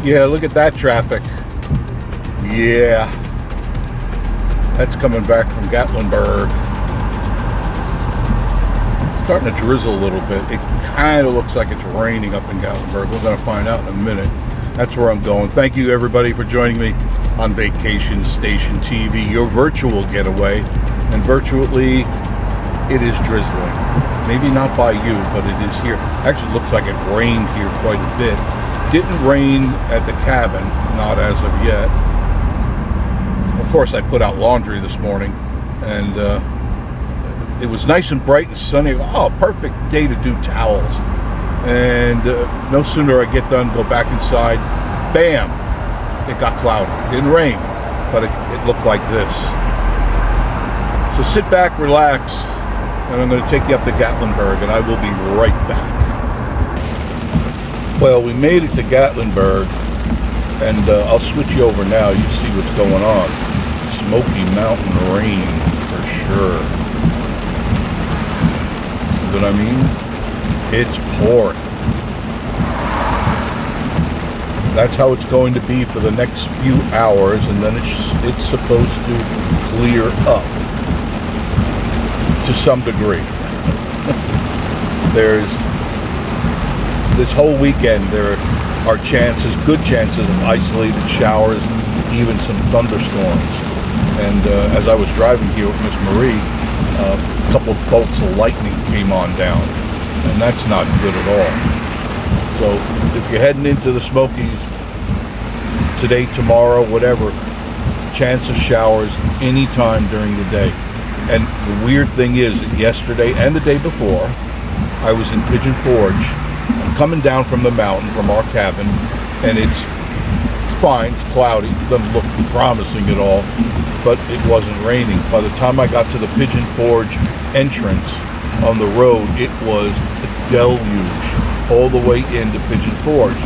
Yeah, look at that traffic. Yeah. That's coming back from Gatlinburg. Starting to drizzle a little bit. It kind of looks like it's raining up in Gatlinburg. We're going to find out in a minute. That's where I'm going. Thank you, everybody, for joining me on Vacation Station TV, your virtual getaway. And virtually, it is drizzling. Maybe not by you, but it is here. Actually, it looks like it rained here quite a bit. Didn't rain at the cabin, not as of yet. Of course, I put out laundry this morning, and it was nice and bright and sunny. Oh, perfect day to do towels. And no sooner I get done, go back inside, bam, it got cloudy. It didn't rain, but it looked like this. So sit back, relax, and I'm going to take you up to Gatlinburg, and I will be right back. Well, we made it to Gatlinburg, and I'll switch you over now. You see what's going on. Smoky Mountain rain, for sure. See what I mean? It's pouring. That's how it's going to be for the next few hours, and then it's supposed to clear up to some degree. There's this whole weekend, there are good chances of isolated showers, even some thunderstorms. And as I was driving here with Miss Marie, a couple of bolts of lightning came on down, and that's not good at all. So if you're heading into the Smokies today, tomorrow, whatever, chance of showers anytime during the day. And the weird thing is that yesterday and the day before, I was in Pigeon Forge. I'm coming down from the mountain, from our cabin, and it's fine, it's cloudy, it doesn't look promising at all, but it wasn't raining. By the time I got to the Pigeon Forge entrance on the road, it was a deluge all the way into Pigeon Forge.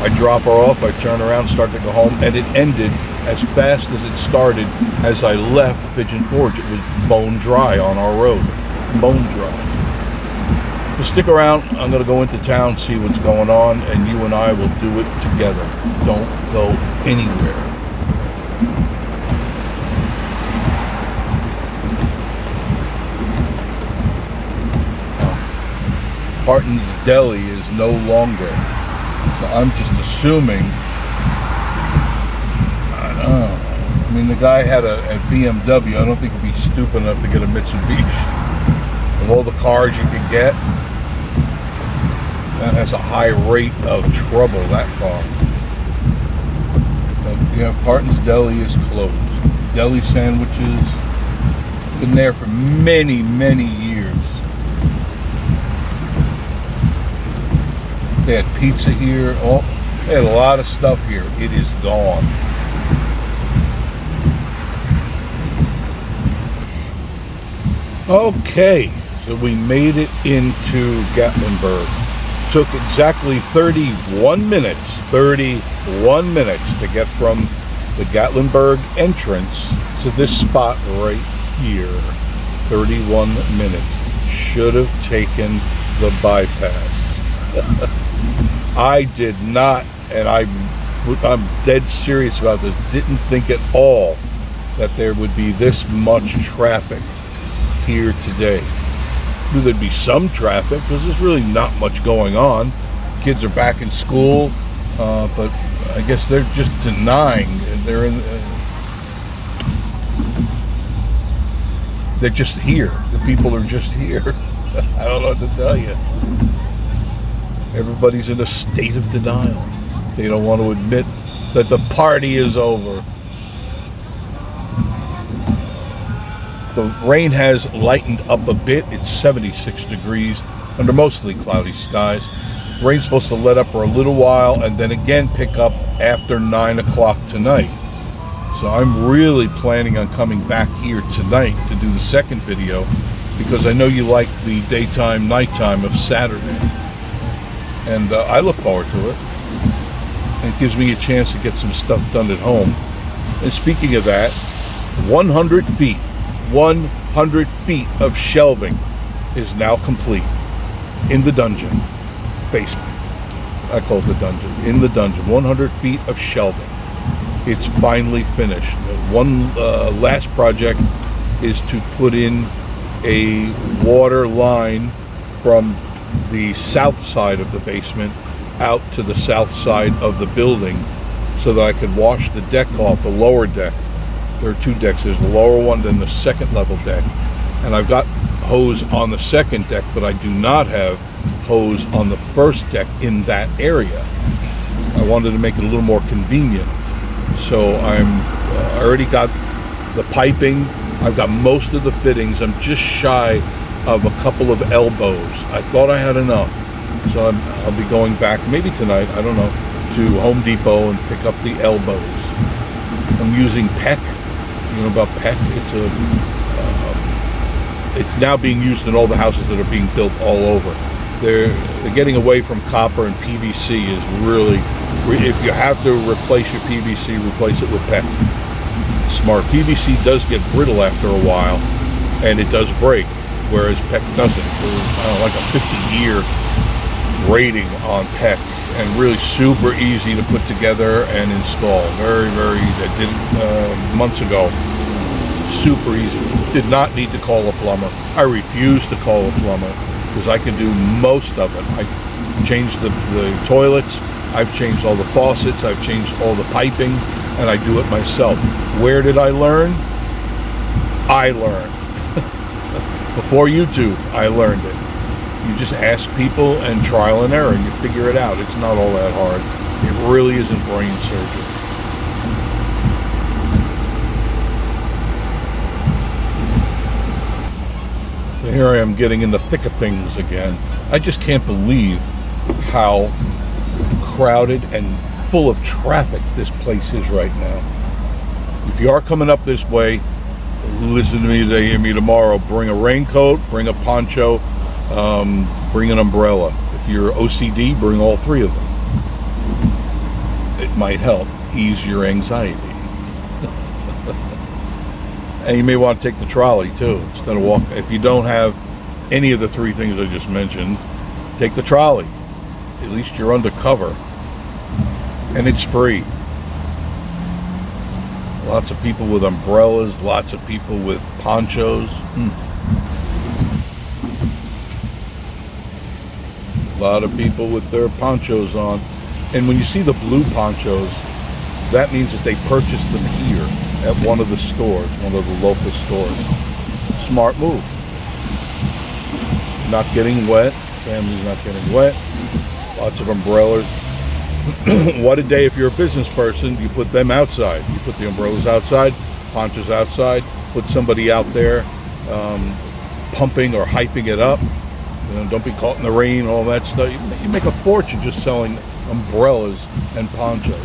I drop her off, I turn around, start to go home, and it ended as fast as it started as I left Pigeon Forge. It was bone dry on our road, bone dry. So stick around, I'm going to go into town, see what's going on, and you and I will do it together. Don't go anywhere. Barton's Deli is no longer, so I'm just assuming, I don't know. I mean, the guy had a BMW. I don't think he'd be stupid enough to get a Mitsubishi. Of all the cars you could get, that has a high rate of trouble, that car. But yeah, Barton's Deli is closed. Deli sandwiches, been there for many, many years. They had pizza here. Oh, they had a lot of stuff here. It is gone. Okay, so we made it into Gatlinburg. Took exactly 31 minutes to get from the Gatlinburg entrance to this spot right here. 31 minutes. Should have taken the bypass. I did not, and I'm dead serious about this, didn't think at all that there would be this much traffic here today. Knew there'd be some traffic because there's really not much going on. Kids are back in school, but I guess they're just denying. They're just here. The people are just here. I don't know what to tell you. Everybody's in a state of denial. They don't want to admit that the party is over. The rain has lightened up a bit. It's 76 degrees under mostly cloudy skies. Rain's supposed to let up for a little while and then again pick up after 9 o'clock tonight. So I'm really planning on coming back here tonight to do the second video because I know you like the daytime, nighttime of Saturday. And I look forward to it. And it gives me a chance to get some stuff done at home. And speaking of that, 100 feet of shelving is now complete in the dungeon basement. I call it the dungeon. In the dungeon, 100 feet of shelving. It's finally finished. One last project is to put in a water line from the south side of the basement out to the south side of the building so that I could wash the deck off, the lower deck. There are two decks. There's the lower one, then the second level deck. And I've got hose on the second deck, but I do not have hose on the first deck in that area. I wanted to make it a little more convenient. So I already got the piping. I've got most of the fittings. I'm just shy of a couple of elbows. I thought I had enough. So I'll be going back, maybe tonight, I don't know, to Home Depot and pick up the elbows. I'm using PEC. You know about PEC? It's now being used in all the houses that are being built all over. They're getting away from copper, and PVC is really, if you have to replace your PVC, replace it with PEC. Smart. PVC does get brittle after a while, and it does break, whereas PEC doesn't. There's like a 50-year rating on PEC, and really super easy to put together and install. Very, very easy. I did it months ago. Super easy. Did not need to call a plumber. I refuse to call a plumber because I can do most of it. I changed the toilets. I've changed all the faucets. I've changed all the piping, and I do it myself. Where did I learn? I learned. Before YouTube, I learned it. You just ask people and trial and error, and you figure it out. It's not all that hard. It really isn't brain surgery. So here I am getting in the thick of things again. I just can't believe how crowded and full of traffic this place is right now. If you are coming up this way, listen to me today, hear me tomorrow. Bring a raincoat, bring a poncho, bring an umbrella. If you're OCD, bring all three of them. It might help ease your anxiety. And you may want to take the trolley too, instead of walking. If you don't have any of the three things I just mentioned, take the trolley. At least you're undercover. And it's free. Lots of people with umbrellas, lots of people with ponchos. A lot of people with their ponchos on. And when you see the blue ponchos, that means that they purchased them here at one of the stores, one of the local stores. Smart move. Not getting wet. Family's not getting wet. Lots of umbrellas. What a day if you're a business person. You put them outside. You put the umbrellas outside, ponchos outside, put somebody out there pumping or hyping it up. You know, don't be caught in the rain, all that stuff. You make a fortune just selling umbrellas and ponchos.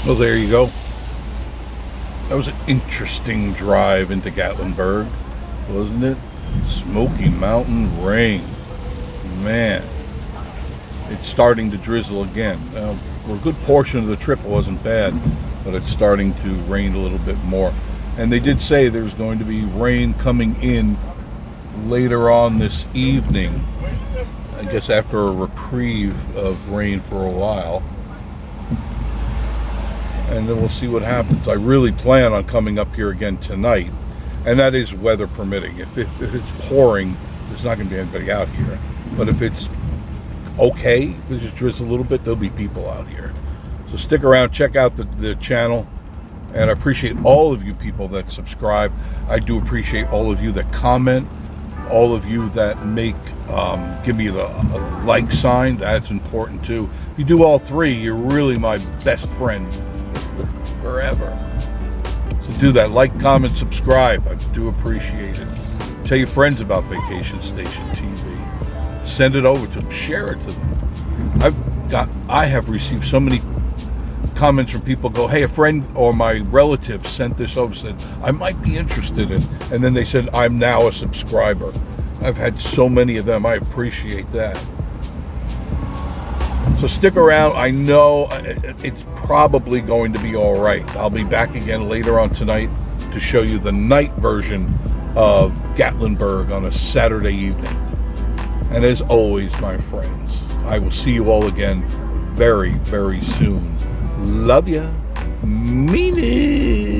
Well, there you go. That was an interesting drive into Gatlinburg, wasn't it? Smoky Mountain rain. Man, it's starting to drizzle again. For a good portion of the trip, it wasn't bad, but it's starting to rain a little bit more. And they did say there's going to be rain coming in later on this evening. I guess after a reprieve of rain for a while. And then we'll see what happens. I really plan on coming up here again tonight, and that is weather permitting. If it's pouring, there's not going to be anybody out here. But if it's okay, if it just drizzles a little bit, there'll be people out here. So stick around, check out the channel, and I appreciate all of you people that subscribe. I do appreciate all of you that comment, all of you that give me the like sign. That's important too. If you do all three, you're really my best friend forever. So do that. Like, comment, subscribe. I do appreciate it. Tell your friends about Vacation Station TV. Send it over to them. Share it to them. I have received so many comments from people go, hey, a friend or my relative sent this over, said I might be interested in, and then they said I'm now a subscriber. I've had so many of them. I appreciate that. So stick around. I know it's probably going to be all right. I'll be back again later on tonight to show you the night version of Gatlinburg on a Saturday evening. And as always, my friends, I will see you all again very, very soon. Love ya. Mean it.